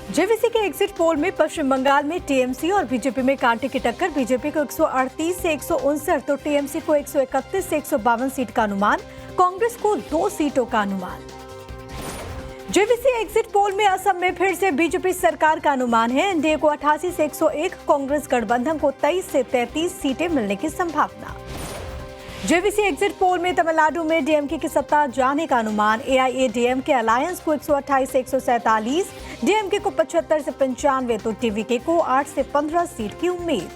JVC के exit poll में पश्चिम बंगाल में टीएमसी और बीजेपी में कांटे की टक्कर। बीजेपी को 138 से 159 तो टीएमसी को 131 से 152 सीट का अनुमान, कांग्रेस को 2 सीटों का अनुमान। जेवीसी एग्जिट पोल में असम में फिर से बीजेपी सरकार का अनुमान है। एनडीए को 88 से 101, कांग्रेस गठबंधन को 23 से 33 सीटें मिलने की संभावना। जेवीसी एग्जिट पोल में तमिलनाडु में डीएमके की सत्ता जाने का अनुमान। एआईएडीएमके अलायंस को 128 से 147, डीएमके को 75 से 95 तो टीवीके को 8 से 15 सीट की उम्मीद।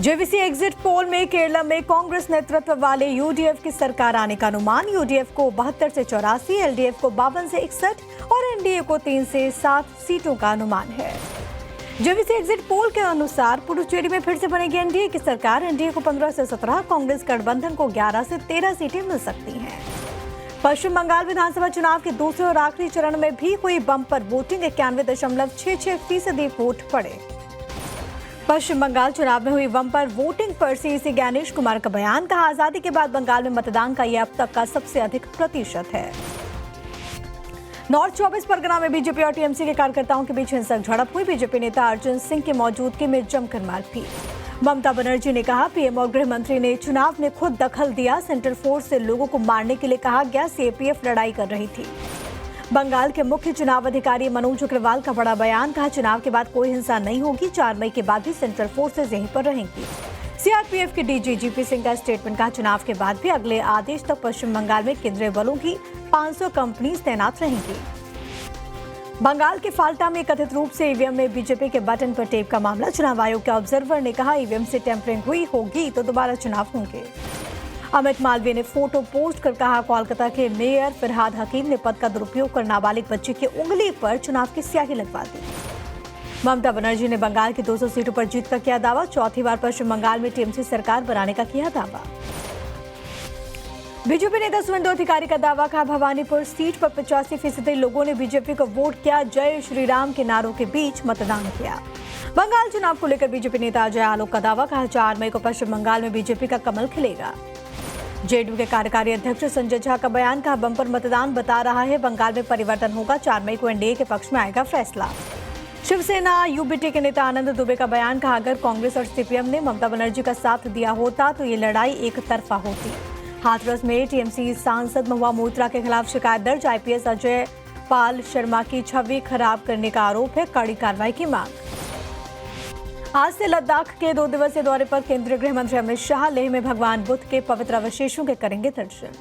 जेवीसी एग्जिट पोल में केरला में कांग्रेस नेतृत्व वाले यूडीएफ की सरकार आने का अनुमान। यूडीएफ को 72 से 84, एलडीएफ को 52 से 61 और एनडीए को 3 से 7 सीटों का अनुमान है। जेवीसी एग्जिट पोल के अनुसार पुडुचेरी में फिर से बनेगी एनडीए की सरकार। एनडीए को 15 से 17, कांग्रेस गठबंधन को 11 से 13 सीटें मिल सकती हैं। पश्चिम बंगाल विधानसभा चुनाव के दूसरे और आखिरी चरण में भी हुई बम्पर वोटिंग। 91.66% वोट पड़े। पश्चिम बंगाल चुनाव में हुई बम्पर वोटिंग पर सीईसी ज्ञानेश कुमार का बयान। कहा, आजादी के बाद बंगाल में मतदान का यह अब तक का सबसे अधिक प्रतिशत है। नॉर्थ 24 परगना में बीजेपी और टीएमसी के कार्यकर्ताओं के बीच हिंसक झड़प हुई। बीजेपी नेता अर्जुन सिंह की मौजूदगी में जमकर मारपीट। ममता बनर्जी ने कहा, पीएम और गृह मंत्री ने चुनाव में खुद दखल दिया। सेंट्रल फोर्स से लोगों को मारने के लिए कहा गया। सीएपीएफ लड़ाई कर रही थी। बंगाल के मुख्य चुनाव अधिकारी मनोज अग्रवाल का बड़ा बयान। कहा, चुनाव के बाद कोई हिंसा नहीं होगी। 4 मई के बाद भी सेंट्रल फोर्सेज यहीं पर रहेंगी। सीआरपीएफ के डीजी जीपी सिंह का स्टेटमेंट। कहा, चुनाव के बाद भी अगले आदेश तक पश्चिम बंगाल में केंद्रीय बलों की 500 कंपनी तैनात रहेंगी। बंगाल के फाल्टा में कथित रूप से ईवीएम में बीजेपी के बटन पर टेप का मामला। चुनाव आयोग के ऑब्जर्वर ने कहा, ईवीएम से टेम्परिंग हुई होगी तो दोबारा चुनाव होंगे। अमित मालवीय ने फोटो पोस्ट कर कहा, कोलकाता के मेयर फरहाद हकीम ने पद का दुरुपयोग कर नाबालिग बच्चे की उंगली पर चुनाव की स्याही लगवा दी। ममता बनर्जी ने बंगाल की 200 सीटों पर जीत का किया दावा। चौथी बार पश्चिम बंगाल में टीएमसी सरकार बनाने का किया दावा। बीजेपी नेता सुवेंदु अधिकारी का दावा। कहा, भवानीपुर सीट पर 85% लोगों ने बीजेपी को वोट किया। जय श्री राम के नारों के बीच मतदान किया। बंगाल चुनाव को लेकर बीजेपी नेता अजय आलोक का दावा। कहा, 4 मई को पश्चिम बंगाल में बीजेपी का कमल खिलेगा। जेडीयू के कार्यकारी अध्यक्ष संजय झा का बयान। कहा, बंपर मतदान बता रहा है बंगाल में परिवर्तन होगा। 4 मई को एनडीए के पक्ष में आएगा फैसला। शिवसेना यूबीटी के नेता आनंद दुबे का बयान। कहा, अगर कांग्रेस और सीपीएम ने ममता बनर्जी का साथ दिया होता तो ये लड़ाई एक तरफा होती। हाथरस में टीएमसी सांसद महुआ मोइत्रा के खिलाफ शिकायत दर्ज। आईपीएस अजय पाल शर्मा की छवि खराब करने का आरोप है। कड़ी कार्रवाई की मांग। आज से लद्दाख के 2 दिवसीय दौरे पर केंद्रीय गृह मंत्री अमित शाह। लेह में भगवान बुद्ध के पवित्र अवशेषों के करेंगे दर्शन।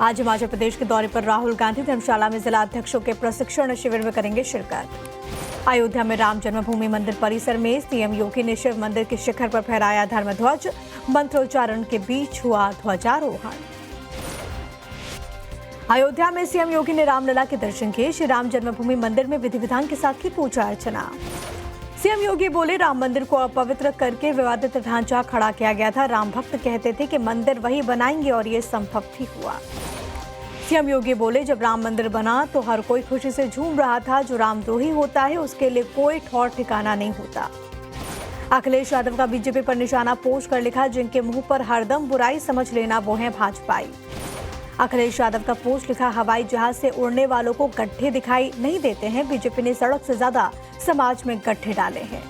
आज हिमाचल प्रदेश के दौरे पर राहुल गांधी धर्मशाला में जिला अध्यक्षों के प्रशिक्षण शिविर में करेंगे शिरकत। अयोध्या में राम जन्मभूमि मंदिर परिसर में सीएम योगी ने शिव मंदिर के शिखर पर फहराया धर्मध्वज। मंत्रोच्चारण के बीच हुआ ध्वजारोहण। अयोध्या में सीएम योगी ने रामलला के दर्शन किए। श्री राम जन्मभूमि मंदिर में विधि विधान के साथ की पूजा अर्चना। सीएम योगी बोले, राम मंदिर को अपवित्र करके विवादित ढांचा खड़ा किया गया था। राम भक्त कहते थे कि मंदिर वही बनाएंगे और ये संभव भी हुआ। सीएम योगी बोले, जब राम मंदिर बना तो हर कोई खुशी से झूम रहा था। जो रामद्रोही होता है उसके लिए कोई ठौर ठिकाना नहीं होता। अखिलेश यादव का बीजेपी पर निशाना पोस्ट कर लिखा, जिनके मुंह पर हरदम बुराई समझ लेना वो है भाजपाई। अखिलेश यादव का पोस्ट लिखा, हवाई जहाज से उड़ने वालों को गड्ढे दिखाई नहीं देते हैं। बीजेपी ने सड़क से ज्यादा समाज में गड्ढे डाले हैं।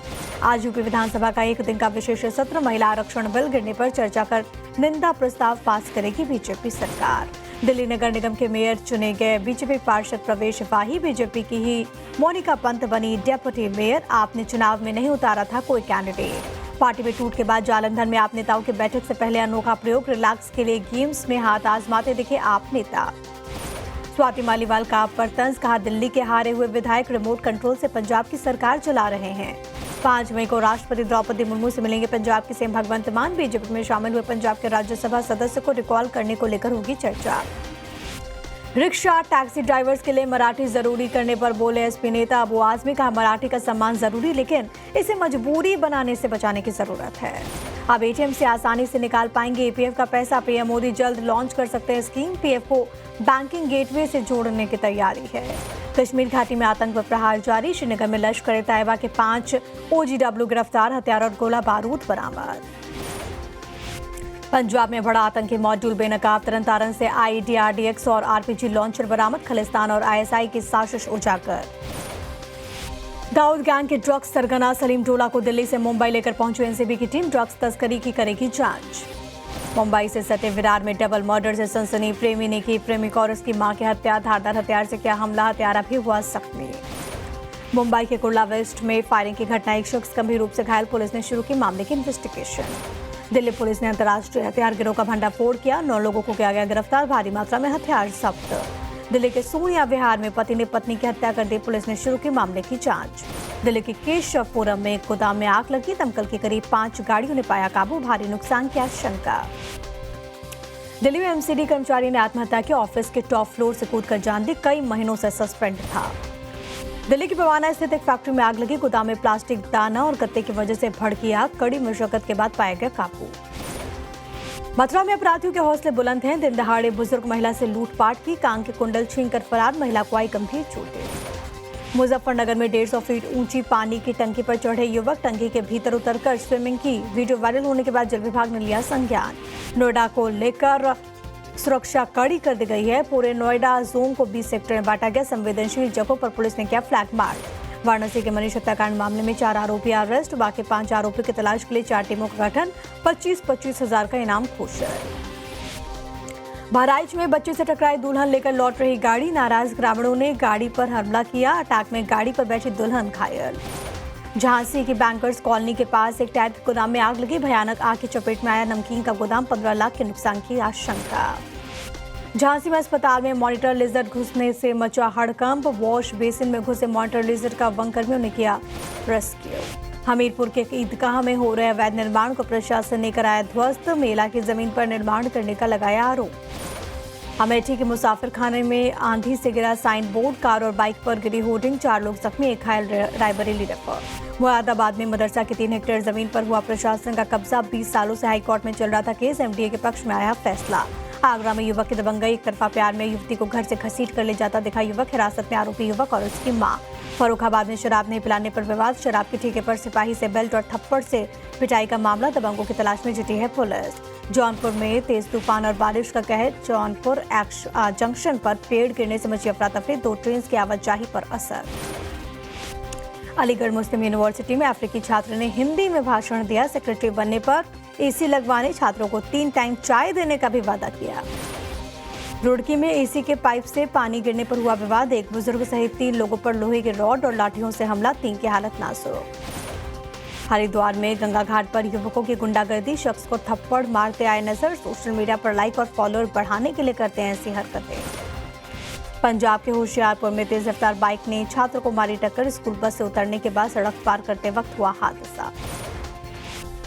आज यूपी विधानसभा का 1 दिन का विशेष सत्र। महिला आरक्षण बिल गिरने पर चर्चा कर निंदा प्रस्ताव पास करेगी बीजेपी सरकार। दिल्ली नगर निगम के मेयर चुने गए बीजेपी पार्षद प्रवेश वाही। बीजेपी की ही मोनिका पंत बनी डेप्यूटी मेयर। आपने चुनाव में नहीं उतारा था कोई कैंडिडेट। पार्टी में टूट के बाद जालंधर में आप नेताओं की बैठक से पहले अनोखा प्रयोग। रिलैक्स के लिए गेम्स में हाथ आजमाते दिखे आप नेता। स्वाति मालीवाल का पर तंज। कहा, दिल्ली के हारे हुए विधायक रिमोट कंट्रोल से पंजाब की सरकार चला रहे हैं। 5 मई को राष्ट्रपति द्रौपदी मुर्मू से मिलेंगे पंजाब के सीएम भगवंत मान। बीजेपी में शामिल हुए पंजाब के राज्यसभा सदस्य को रिकॉल करने को लेकर होगी चर्चा। रिक्शा टैक्सी ड्राइवर्स के लिए मराठी जरूरी करने पर बोले एसपी नेता अबू आजमी। कहा, मराठी का सम्मान जरूरी, लेकिन इसे मजबूरी बनाने से बचाने की जरूरत है। अब एटीएम से आसानी से निकाल पाएंगे ईपीएफ का पैसा। पीएम मोदी जल्द लॉन्च कर सकते हैं स्कीम। पीएफ को बैंकिंग गेटवे से जोड़ने की तैयारी है। कश्मीर घाटी में आतंक पर प्रहार जारी। श्रीनगर में लश्कर ए तैयबा के 5 ओजीडब्ल्यू गिरफ्तार। हथियार और गोला बारूद बरामद। पंजाब में बड़ा आतंकी मॉड्यूल बेनकाब। तरन से आईडी, आरडीएक्स और आरपीजी लॉन्चर बरामद। खालिस्तान और आईएसआई की साजिश उजागर। दाऊद गैंग के ड्रग्स सरगना सलीम डोला को दिल्ली से मुंबई लेकर पहुंची एनसीबी की टीम। ड्रग्स तस्करी की करेगी जांच। मुंबई से सटे विरार में डबल मर्डर से सनसनी। प्रेमी ने की प्रेमिक और उसकी मां की हत्या। धारदार हथियार से किया हमला, हत्यारा भी हुआ जख्मी। मुंबई के कुर्ला वेस्ट में फायरिंग की घटना, एक शख्स गंभीर रूप से घायल। पुलिस ने शुरू की मामले की इन्वेस्टिगेशन। दिल्ली पुलिस ने अंतर्राष्ट्रीय हथियार गिरोह का भंडाफोड़ किया। 9 लोगों को किया गया गिरफ्तार। भारी मात्रा में हथियार जब्त। दिल्ली के सोनिया विहार में पति ने पत्नी की हत्या कर दी। पुलिस ने शुरू की मामले की जांच। दिल्ली के केशवपुरम में एक गोदाम में आग लगी। दमकल की करीब 5 गाड़ियों ने पाया काबू। भारी नुकसान की आशंका। दिल्ली में एमसीडी कर्मचारी ने आत्महत्या की। ऑफिस के टॉप फ्लोर से कूदकर जान दी। कई महीनों से सस्पेंड था। दिल्ली की बवाना स्थित एक फैक्ट्री में आग लगी। गोदाम में प्लास्टिक दाना और गत्ते की वजह से भड़की आग। कड़ी मशक्कत के बाद पाया गया काबू। मथुरा में अपराधियों के हौसले बुलंद हैं। दिन दहाड़े बुजुर्ग महिला से लूटपाट की। कान के कुंडल छीनकर फरार। महिला को आई गंभीर चोटें। मुजफ्फरनगर में 150 फीट ऊंची पानी की टंकी पर चढ़े युवक। टंकी के भीतर उतरकर स्विमिंग की। वीडियो वायरल होने के बाद जल विभाग ने लिया संज्ञान। नोएडा को लेकर सुरक्षा कड़ी कर दी गई है। पूरे नोएडा जोन को 20 सेक्टर में बांटा गया। संवेदनशील जगहों पर पुलिस ने किया फ्लैग मार्च। वाराणसी के मनीष हत्याकांड मामले में 4 आरोपी अरेस्ट। बाकी 5 आरोपियों की तलाश के लिए 4 टीमों का गठन। 25-25 हजार का इनाम घोषित। बहराइच में बच्चे से टकराई दुल्हन लेकर लौट रही गाड़ी। नाराज ग्रामीणों ने गाड़ी पर हमला किया। अटैक में गाड़ी पर बैठी दुल्हन घायल। झांसी की बैंकर्स कॉलोनी के पास एक टायर के गोदाम में आग लगी। भयानक आग की चपेट में आया नमकीन का गोदाम। 15 लाख के नुकसान की आशंका। झांसी में अस्पताल में मॉनिटर लिजर्ड घुसने से मचा हड़कंप। वॉश बेसिन में घुसे मॉनिटर लिजर्ड का वन कर्मियों ने किया रेस्क्यू। हमीरपुर के ईदगाह में हो रहे अवैध निर्माण को प्रशासन ने कराया ध्वस्त। मेला की जमीन पर निर्माण करने का लगाया आरोप। अमेठी के मुसाफिर खाने में आंधी से गिरा साइन बोर्ड। कार और बाइक पर गिरी होर्डिंग। 4 लोग जख्मी, एक घायल। रायबरेली रेफर। मुरादाबाद में मदरसा की 3 हेक्टेयर जमीन पर हुआ प्रशासन का कब्जा। 20 सालों से हाईकोर्ट में चल रहा था केस। एमडीए के पक्ष में आया फैसला। आगरा में युवक की दबंगई। एक तरफा प्यार में युवती को घर से घसीट कर ले जाता दिखा युवक। हिरासत में आरोपी युवक और उसकी मां। फर्रुखाबाद में शराब नहीं पिलाने पर विवाद। शराब के ठेके पर सिपाही से बेल्ट और थप्पड़ से पिटाई का मामला। दबंगों की तलाश में जुटी है पुलिस। जौनपुर में तेज तूफान और बारिश का कहर। जौनपुर जंक्शन पर पेड़ गिरने से मची अफरा तफरी। 2 ट्रेन की आवाजाही पर असर। अलीगढ़ मुस्लिम यूनिवर्सिटी में अफ्रीकी छात्र ने हिंदी में भाषण दिया। सेक्रेटरी बनने पर एसी लगवाने, छात्रों को 3 टाइम चाय देने का भी वादा किया। रुड़की में एसी के पाइप से पानी गिरने पर हुआ विवाद। एक बुजुर्ग सहित 3 लोगों पर लोहे के रॉड और लाठियों से हमला। 3 की हालत नाजुक। हरिद्वार में गंगा घाट पर युवकों की गुंडागर्दी। शख्स को थप्पड़ मारते आए नजर। सोशल मीडिया पर लाइक और फॉलोअर बढ़ाने के लिए करते हैं ऐसी हरकतें। पंजाब के होशियारपुर में तेज रफ्तार बाइक ने छात्र को मारी टक्कर। स्कूल बस से उतरने के बाद सड़क पार करते वक्त हुआ हादसा।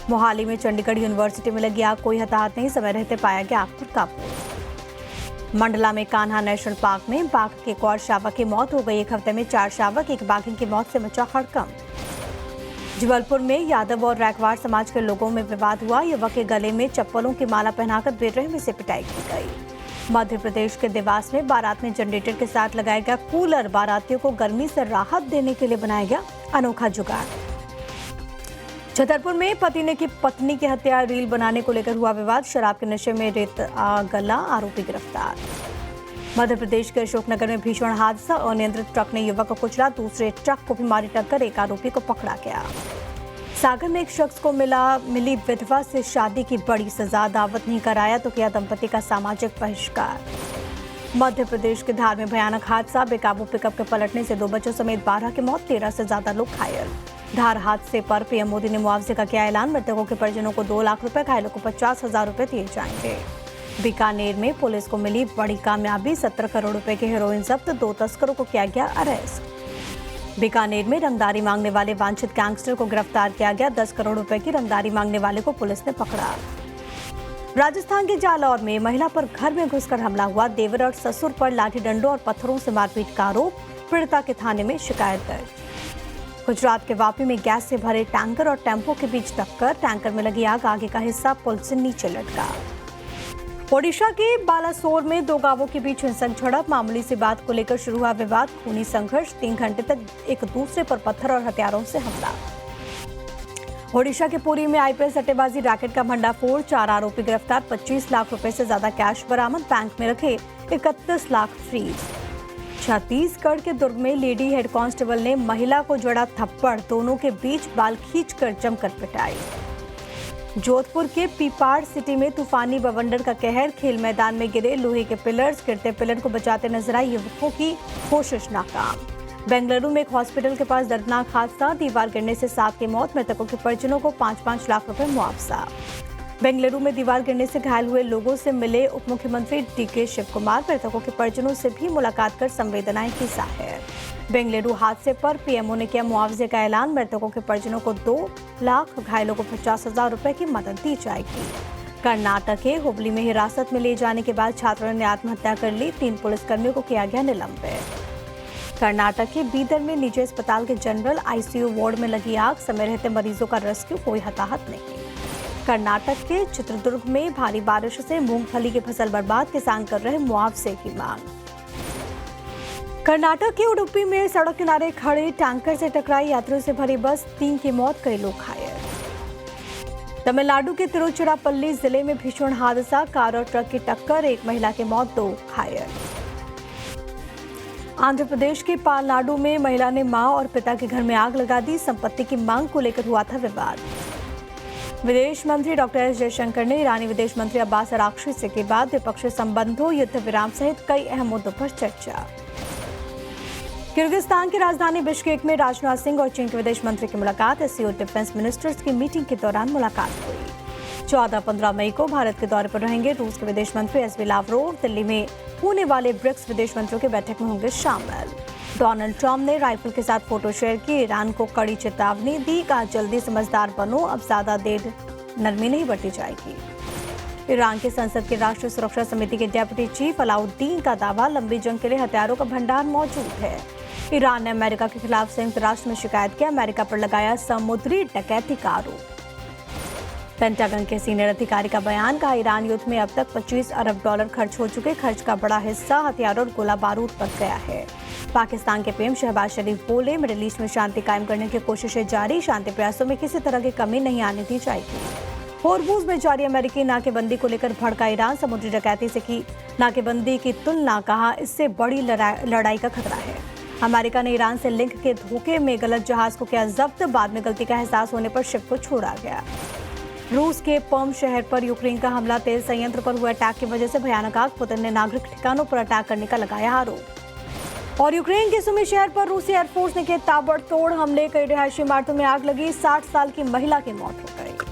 मोहाली में चंडीगढ़ यूनिवर्सिटी में लगी आग। कोई हताहत नहीं, समय रहते पाया गया आग पर काबू। मंडला में कान्हा नेशनल पार्क में बाघ के एक और शावक की मौत हो गई। 1 हफ्ते में 4 शावक। एक बाघिन की मौत से मचा हड़कंप। जबलपुर में यादव और रैकवाड़ समाज के लोगों में विवाद हुआ। युवक के गले में चप्पलों की माला पहनाकर बेरहमी से पिटाई की गई। मध्य प्रदेश के देवास में बारात में जनरेटर के साथ लगाया गया कूलर। बारातियों को गर्मी से राहत देने के लिए बनाया गया अनोखा जुगाड़। छतरपुर में पति ने की पत्नी की हत्या। रील बनाने को लेकर हुआ विवाद। शराब के नशे में रेत गला, आरोपी गिरफ्तार। मध्य प्रदेश के अशोकनगर में भीषण हादसा। अनियंत्रित ट्रक ने युवक को कुचला। दूसरे ट्रक को भी मारी टक्कर। एक आरोपी को पकड़ा गया। सागर में एक शख्स को मिली विधवा से शादी की बड़ी सजा। दावत नहीं कराया तो किया दंपति का सामाजिक बहिष्कार। मध्य प्रदेश के धार में भयानक हादसा। बेकाबू पिकअप के पलटने से 2 बच्चों समेत 12 की मौत, 13 से ज्यादा लोग घायल। धार हादसे पर पीएम मोदी ने मुआवजे का किया ऐलान। मृतकों के परिजनों को 2 लाख रुपए, घायलों को 50,000 रुपए दिए जाएंगे। बीकानेर में पुलिस को मिली बड़ी कामयाबी। 17 करोड़ रुपए के हेरोइन जब्त। 2 तस्करों को किया गया अरेस्ट। बीकानेर में रंगदारी मांगने वाले वांछित गैंगस्टर को गिरफ्तार किया गया। 10 करोड़ रुपए की रंगदारी मांगने वाले को पुलिस ने पकड़ा। राजस्थान के जालौर में महिला पर घर में घुसकर हमला हुआ। देवर और ससुर पर लाठी डंडों और पत्थरों से मारपीट का आरोप। पीड़िता के थाने में शिकायत दर्ज। गुजरात के वापी में गैस से भरे टैंकर और टेम्पो के बीच टक्कर। टैंकर में लगी आग। आगे का हिस्सा पुल से नीचे लटका। ओडिशा के बालासोर में 2 गांवों के बीच हिंसक झड़प। मामूली सी बात को लेकर शुरू हुआ विवाद। खूनी संघर्ष। 3 घंटे तक एक दूसरे पर पत्थर और हथियारों से हमला। ओडिशा के पुरी में आईपीएल सट्टेबाजी रैकेट का भंडाफोड़। 4 आरोपी गिरफ्तार। 25 लाख रुपए से ज्यादा कैश बरामद। बैंक में रखे 31 लाख फ्रीज। छत्तीसगढ़ के दुर्ग में लेडी हेड कांस्टेबल ने महिला को जड़ा थप्पड़, दोनों के बीच बाल खींचकर जमकर पिटाई। जोधपुर के पीपाड़ सिटी में तूफानी बवंडर का कहर, खेल मैदान में गिरे लोहे के पिलर्स, गिरते पिलर को बचाते नजर आए युवकों की कोशिश नाकाम। बेंगलुरु में एक हॉस्पिटल के पास दर्दनाक हादसा, दीवार गिरने से 7 की मौत, मृतकों के परिजनों को 5-5 लाख रुपए मुआवजा। बेंगलुरु में दीवार गिरने से घायल हुए लोगों से मिले उप मुख्यमंत्री डीके शिव कुमार, मृतकों के परिजनों से भी मुलाकात कर संवेदनाएं की जाहिर। बेंगलुरु हादसे पर पीएमओ ने किया मुआवजे का ऐलान, मृतकों के परिजनों को 2 लाख, घायलों को 50,000 रुपए की मदद दी जाएगी। कर्नाटक के हुबली में हिरासत में ले जाने के बाद छात्रों ने आत्महत्या कर ली, 3 पुलिसकर्मियों को किया गया निलंबित। कर्नाटक के बीदर में निजी अस्पताल के जनरल आईसीयू वार्ड में लगी आग, समय रहते मरीजों का रेस्क्यू, कोई हताहत नहीं। कर्नाटक के चित्रदुर्ग में भारी बारिश से मूंगफली की फसल बर्बाद, किसान कर रहे मुआवजे की मांग। कर्नाटक के उडुपी में सड़क किनारे खड़े टैंकर से टकराई यात्रियों से भरी बस, 3 की मौत, कई लोग घायल। तमिलनाडु के तिरुचिरापल्ली जिले में भीषण हादसा, कार और ट्रक की टक्कर, 1 महिला की मौत, 2 घायल। आंध्र प्रदेश के पालनाडु में महिला ने मां और पिता के घर में आग लगा दी, संपत्ति की मांग को लेकर हुआ था विवाद। विदेश मंत्री डॉक्टर एस जयशंकर ने ईरानी विदेश मंत्री अब्बास अराक्ची से के बाद द्विपक्षीय संबंधों, युद्ध विराम सहित कई अहम मुद्दों पर चर्चा। किर्गिस्तान की राजधानी बिश्केक में राजनाथ सिंह और चीन के विदेश मंत्री की मुलाकात, एससीओ डिफेंस मिनिस्टर्स की मीटिंग के दौरान मुलाकात हुई। 14-15 मई को भारत के दौरे पर रहेंगे रूस के विदेश मंत्री एसवी लावरोव, दिल्ली में होने वाले ब्रिक्स विदेश मंत्रियों की बैठक में होंगे शामिल। डोनाल्ड ट्रंप ने राइफल के साथ फोटो शेयर की, ईरान को कड़ी चेतावनी दी, कहा जल्दी समझदार बनो, अब ज्यादा देर नरमी नहीं बरती जाएगी। ईरान की संसद के राष्ट्रीय सुरक्षा समिति के डेप्यूटी चीफ अलाउद्दीन का दावा, लंबी जंग के लिए हथियारों का भंडार मौजूद है। ईरान ने अमेरिका के खिलाफ संयुक्त राष्ट्र में शिकायत किया, अमेरिका पर लगाया समुद्री डकैती का आरोप। पेंटागन के सीनियर अधिकारी का बयान, कहा ईरान युद्ध में अब तक $25 अरब खर्च हो चुके, खर्च का बड़ा हिस्सा हथियारों और गोला बारूद पर गया है। पाकिस्तान के पीएम शहबाज शरीफ बोले, मिडिल ईस्ट में शांति कायम करने की कोशिशें जारी, शांति प्रयासों में किसी तरह की कमी नहीं आने दी जाएगी। होर्मुज में जारी अमेरिकी नाकेबंदी को लेकर भड़का ईरान, समुद्री डकैती से की नाकेबंदी की तुलना, कहा इससे बड़ी लड़ाई का खतरा है। अमेरिका ने ईरान से लिंक के धोखे में गलत जहाज को किया जब्त, बाद में गलती का एहसास होने पर शिप को छोड़ा गया। रूस के पर्म शहर पर यूक्रेन का हमला, तेल संयंत्र पर हुए अटैक की वजह से भयानक आग, पुतिन ने नागरिक ठिकानों पर अटैक करने का लगाया आरोप। और यूक्रेन के सुमी शहर पर रूसी एयरफोर्स ने किए ताबड़तोड़ हमले, कई रिहायशी इमारतों में आग लगी, 60 साल की महिला की मौत हो गई।